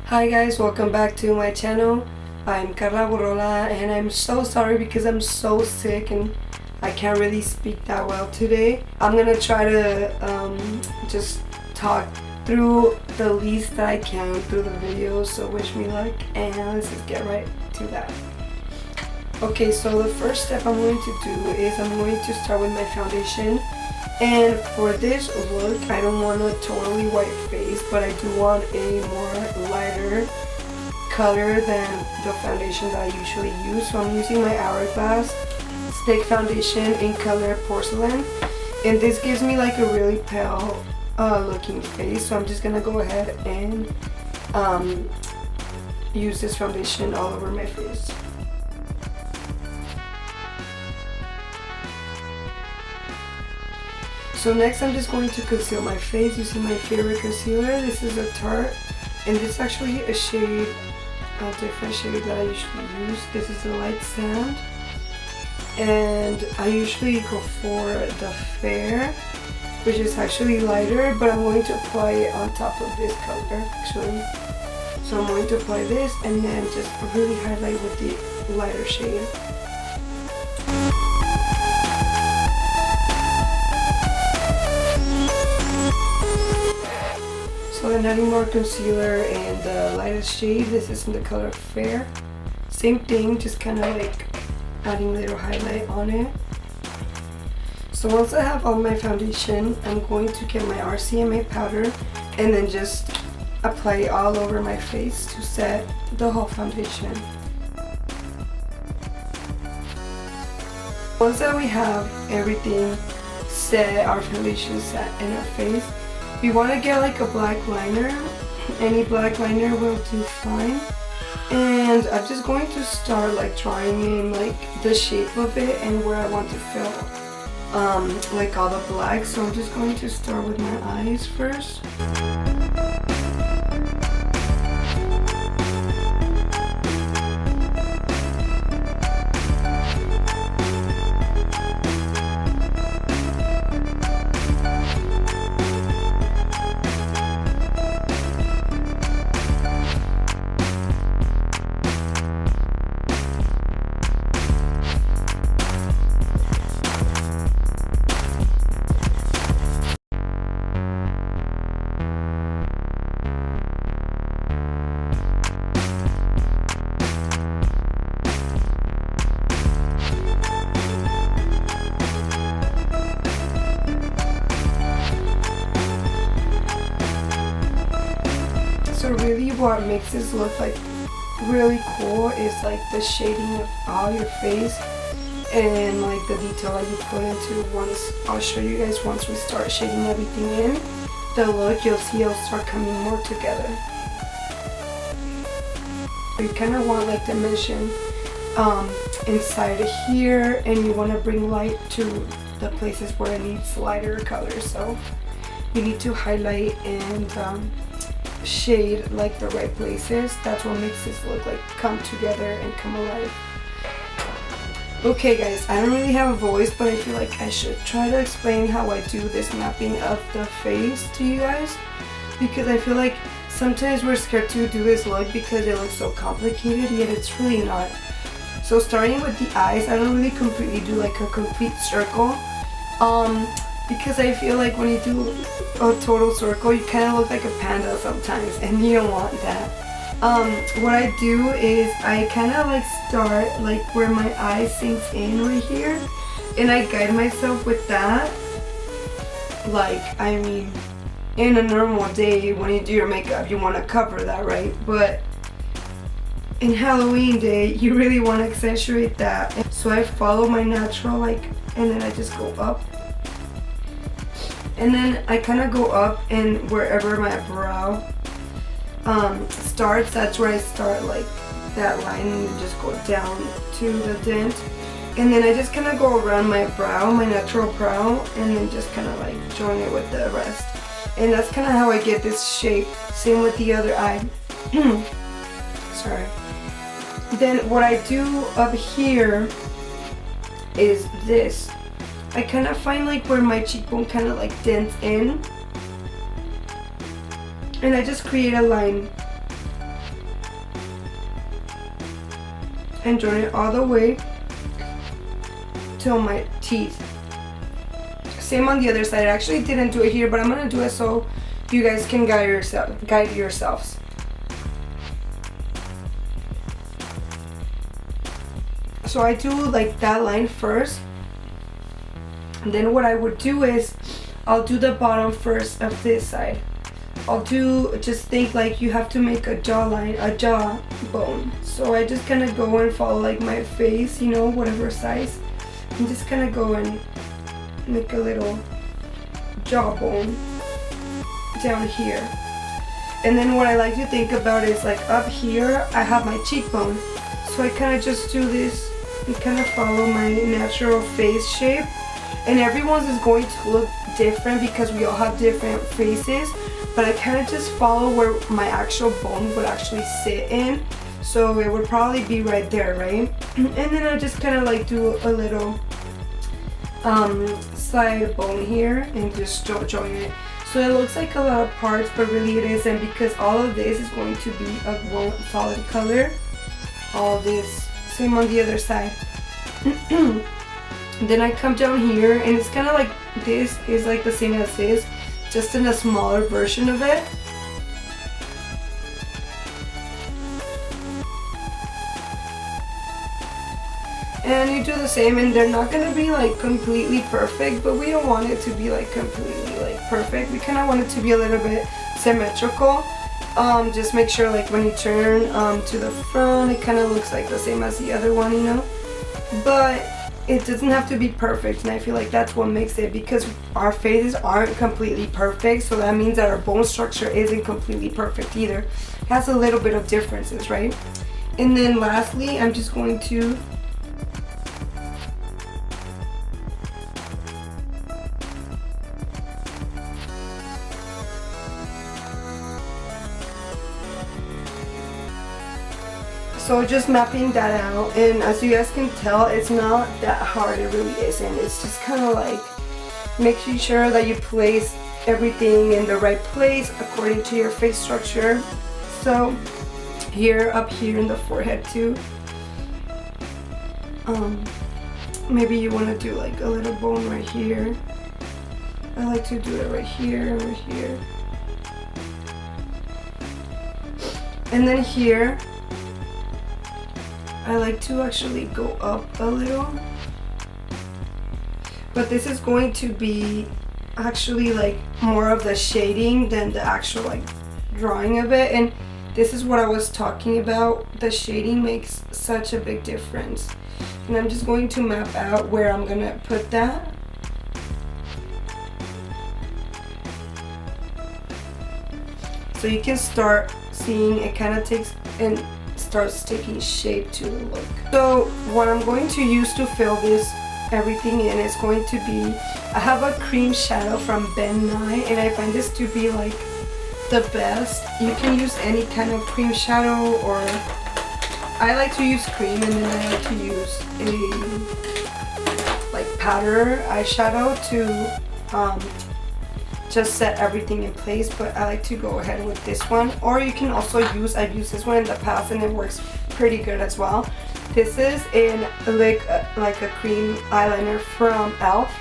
Hi guys, welcome back to my channel. I'm Carla Borrola and I'm so sorry because I'm so sick and I can't really speak that well today. I'm gonna try to just talk through the least that I can through the video, so wish me luck and let's just get right to that. Okay, so the first step I'm going to do is I'm going to start with my foundation. And for this look, I don't want a totally white face, but I do want a more lighter color than the foundation that I usually use. So I'm using my Hourglass Stick Foundation in color Porcelain. And this gives me like a really pale looking face. So I'm just gonna go ahead and use this foundation all over my face. So next I'm just going to conceal my face using my favorite concealer. This is a Tarte, and this is actually a shade, a different shade that I usually use. This is a light sand, and I usually go for the fair, which is actually lighter, but I'm going to apply it on top of this color actually. So I'm going to apply this and then just really highlight with the lighter shade. So then adding more concealer and the lightest shade. This is in the color Fair. Same thing, just kind of like adding a little highlight on it. So once I have all my foundation, I'm going to get my RCMA powder and then just apply it all over my face to set the whole foundation. Once that we have everything set, our foundation set in our face, we want to get like a black liner. Any black liner will do fine. And I'm just going to start like drawing in like the shape of it and where I want to fill like all the black. So I'm just going to start with my eyes first. So really what makes this look like really cool is like the shading of all your face and like the detail that you put into. Once I'll show you guys once we start shading everything in the look, you'll see it'll start coming more together. You kind of want like dimension inside here, and you want to bring light to the places where it needs lighter color. So you need to highlight and shade like the right places. That's what makes this look like come together and come alive. Okay guys, I don't really have a voice, but I feel like I should try to explain how I do this mapping of the face to you guys, because I feel like sometimes we're scared to do this look because it looks so complicated, yet it's really not. So starting with the eyes, I don't really completely do like a complete circle because I feel like when you do a total circle, you kind of look like a panda sometimes, and you don't want that. What I do is I kind of like start like where my eye sinks in right here, and I guide myself with that. Like, I mean, in a normal day when you do your makeup, you want to cover that, right? But in Halloween day, you really want to accentuate that. So I follow my natural, like, and then I just go up. And then I kind of go up, and wherever my brow starts, that's where I start like that line, and just go down to the dent. And then I just kind of go around my brow, my natural brow, and then just kind of like join it with the rest. And that's kind of how I get this shape. Same with the other eye. Sorry. Then what I do up here is this. I kind of find like where my cheekbone kind of like dents in, and I just create a line and join it all the way till my teeth. Same on the other side. I actually didn't do it here, but I'm gonna do it so you guys can guide yourselves. So I do like that line first, and then what I would do is I'll do the bottom first of this side. I'll do, just think like you have to make a jawline, a jawbone. So I just kind of go and follow like my face, you know, whatever size, and just kind of go and make a little jawbone down here. And then what I like to think about is like up here I have my cheekbone, so I kind of just do this and kind of follow my natural face shape. And everyone's is going to look different because we all have different faces, but I kind of just follow where my actual bone would actually sit in, so it would probably be right there, right? And then I just kind of like do a little side bone here and just join it. So it looks like a lot of parts, but really it isn't, because all of this is going to be a one solid color. All this, same on the other side. Then I come down here, and it's kind of like this is like the same as this, just in a smaller version of it. And you do the same, and they're not gonna be like completely perfect, but we don't want it to be like completely like perfect. We kind of want it to be a little bit symmetrical. Just make sure like when you turn to the front, it kind of looks like the same as the other one, you know. But it doesn't have to be perfect, and I feel like that's what makes it, because our faces aren't completely perfect, so that means that our bone structure isn't completely perfect either. It has a little bit of differences, right? And then lastly, I'm just going to so just mapping that out, and as you guys can tell, it's not that hard, it really isn't. It's just kind of like making sure that you place everything in the right place according to your face structure. So here, up here in the forehead too, maybe you want to do like a little bone right here. I like to do it right here, right here. And then here, I like to actually go up a little, but this is going to be actually like more of the shading than the actual like drawing of it. And this is what I was talking about. The shading makes such a big difference. And I'm just going to map out where I'm gonna put that. So you can start seeing it kind of takes and starts taking shape to the look. So what I'm going to use to fill this everything in is going to be, I have a cream shadow from Ben Nye, and I find this to be like the best. You can use any kind of cream shadow, or I like to use cream, and then I like to use a like powder eyeshadow to just set everything in place. But I like to go ahead with this one, or you can also use, I've used this one in the past and it works pretty good as well. This is in like a cream eyeliner from e.l.f.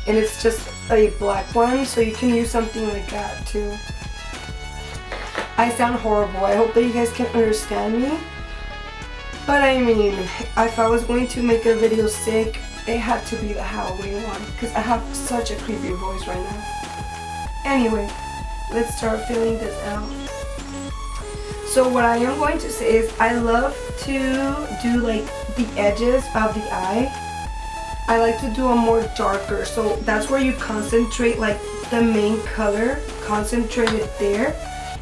and it's just a black one, so you can use something like that too. I sound horrible. I hope that you guys can understand me, but I mean, if I was going to make a video sick, it had to be the Halloween one, because I have such a creepy voice right now. Anyway, let's start filling this out. So what I am going to say is, I love to do like the edges of the eye. I like to do a more darker, so that's where you concentrate like the main color, concentrate it there,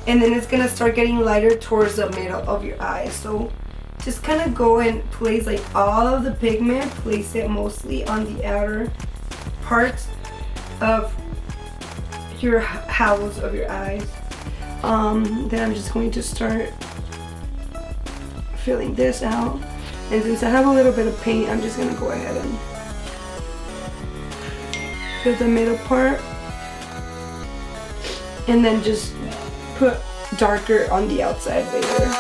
and then it's gonna start getting lighter towards the middle of your eye. So just kind of go and place like all of the pigment, place it mostly on the outer parts of your hollows of your eyes. Then I'm just going to start filling this out, and since I have a little bit of paint, I'm just gonna go ahead and fill the middle part, and then just put darker on the outside later.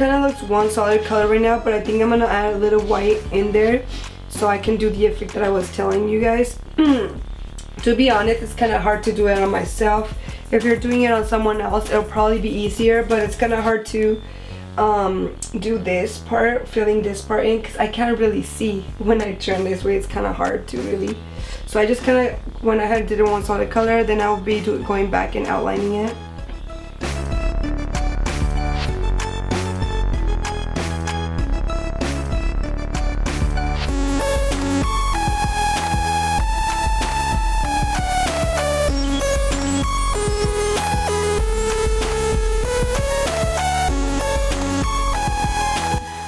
kind of looks one solid color right now, but I think I'm gonna add a little white in there so I can do the effect that I was telling you guys. To be honest, it's kind of hard to do it on myself. If you're doing it on someone else, it'll probably be easier, but it's kind of hard to do this part, filling this part in, because I can't really see when I turn this way. It's kind of hard to really, so I just kind of went ahead and did it one solid color, then I'll be going back and outlining it.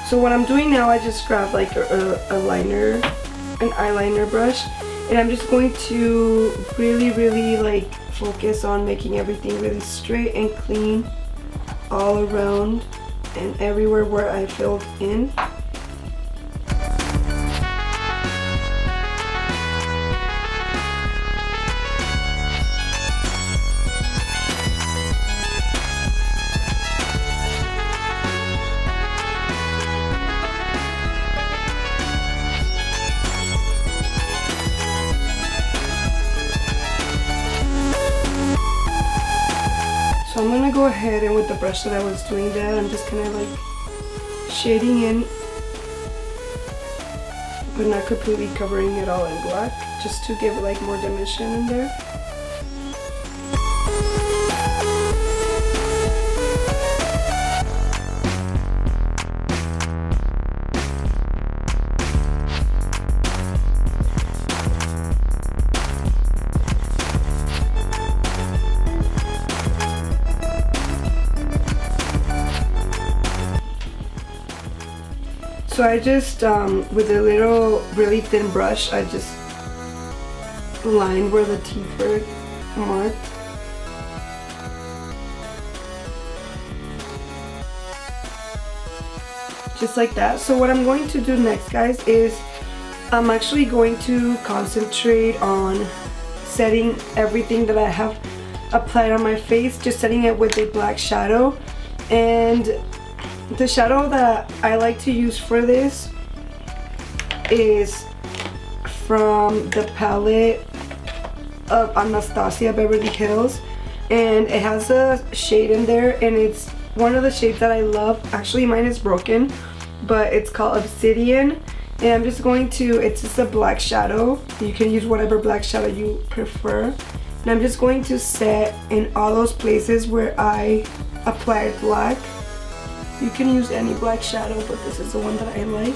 So what I'm doing now, I just grabbed like a liner, an eyeliner brush, and I'm just going to really like focus on making everything really straight and clean all around and everywhere where I filled in. So I'm gonna go ahead and with the brush that I was doing that, I'm just kind of like shading in, but not completely covering it all in black, just to give it like more dimension in there. So I just, with a little really thin brush, I just lined where the teeth were marked. Just like that. So what I'm going to do next, guys, is I'm actually going to concentrate on setting everything that I have applied on my face, just setting it with a black shadow. And the shadow that I like to use for this is from the palette of Anastasia Beverly Hills, and it has a shade in there, and it's one of the shades that I love. Actually, mine is broken, but it's called Obsidian, and I'm just going to, it's just a black shadow. You can use whatever black shadow you prefer, and I'm just going to set in all those places where I applied black. You can use any black shadow, but this is the one that I like.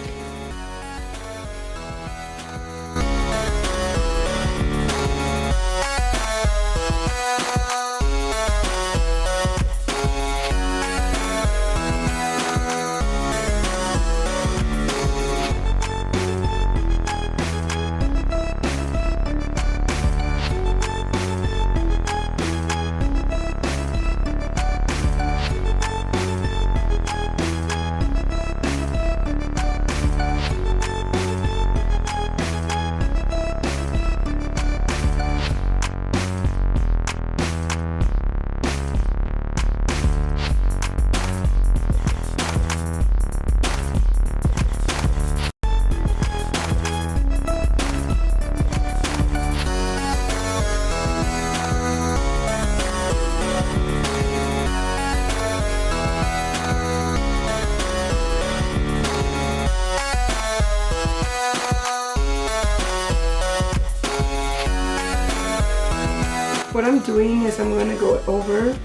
What I'm doing is I'm going to go over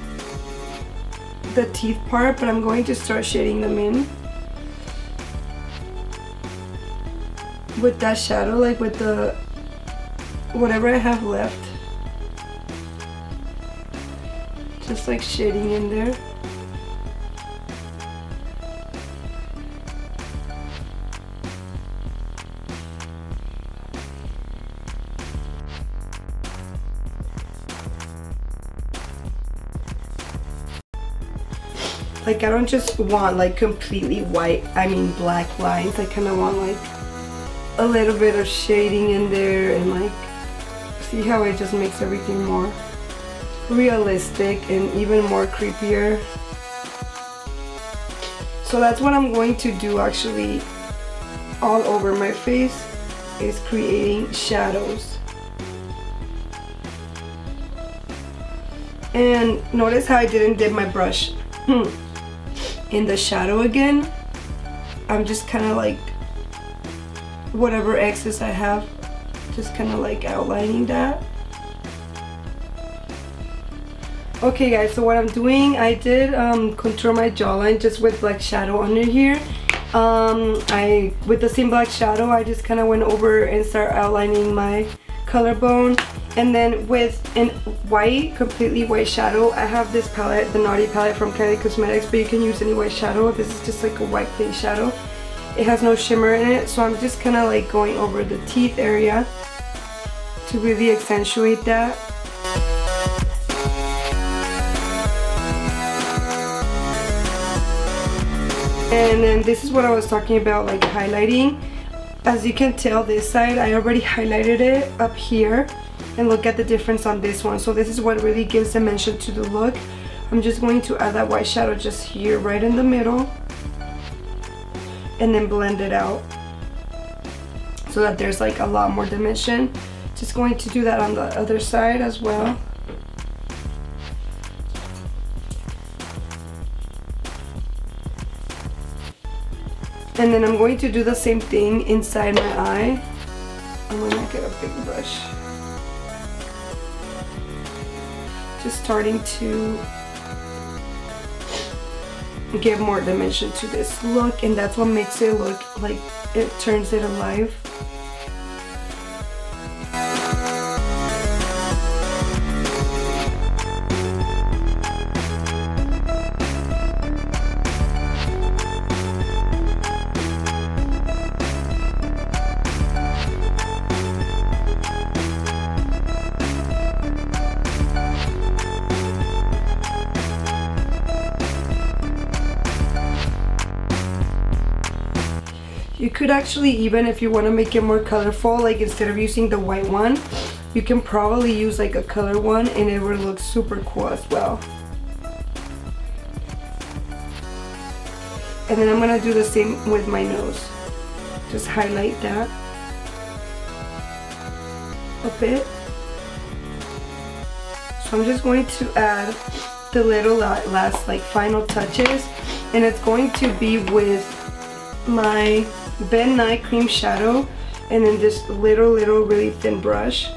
the teeth part, but I'm going to start shading them in with that shadow, like with the whatever I have left, just like shading in there. Like, I don't just want like completely white, I mean black lines. I kind of want like a little bit of shading in there, and like, see how it just makes everything more realistic and even more creepier. So that's what I'm going to do actually all over my face, is creating shadows. And notice how I didn't dip my brush in the shadow again. I'm just kind of like, whatever excess I have, just kind of like outlining that. Okay guys, so what I'm doing, I did contour my jawline just with black shadow under here. With the same black shadow, I just kind of went over and started outlining my collarbone. And then with an white, completely white shadow, I have this palette, the Naughty palette from Kylie Cosmetics, but you can use any white shadow. This is just like a white plain shadow. It has no shimmer in it, so I'm just kind of like going over the teeth area to really accentuate that. And then this is what I was talking about, like highlighting. As you can tell, this side I already highlighted it up here, and look at the difference on this one. So this is what really gives dimension to the look. I'm just going to add that white shadow just here, right in the middle, and then blend it out so that there's like a lot more dimension. Just going to do that on the other side as well. And then I'm going to do the same thing inside my eye. I'm gonna get a big brush. Just starting to give more dimension to this look, and that's what makes it look like it turns it alive. You could actually, even if you want to make it more colorful, like instead of using the white one, you can probably use like a color one and it would look super cool as well. And then I'm going to do the same with my nose. Just highlight that a bit. So I'm just going to add the little last like final touches, and it's going to be with my Ben Nye cream shadow, and then this little really thin brush.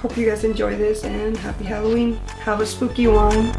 Hope you guys enjoy this, and happy Halloween. Have a spooky one.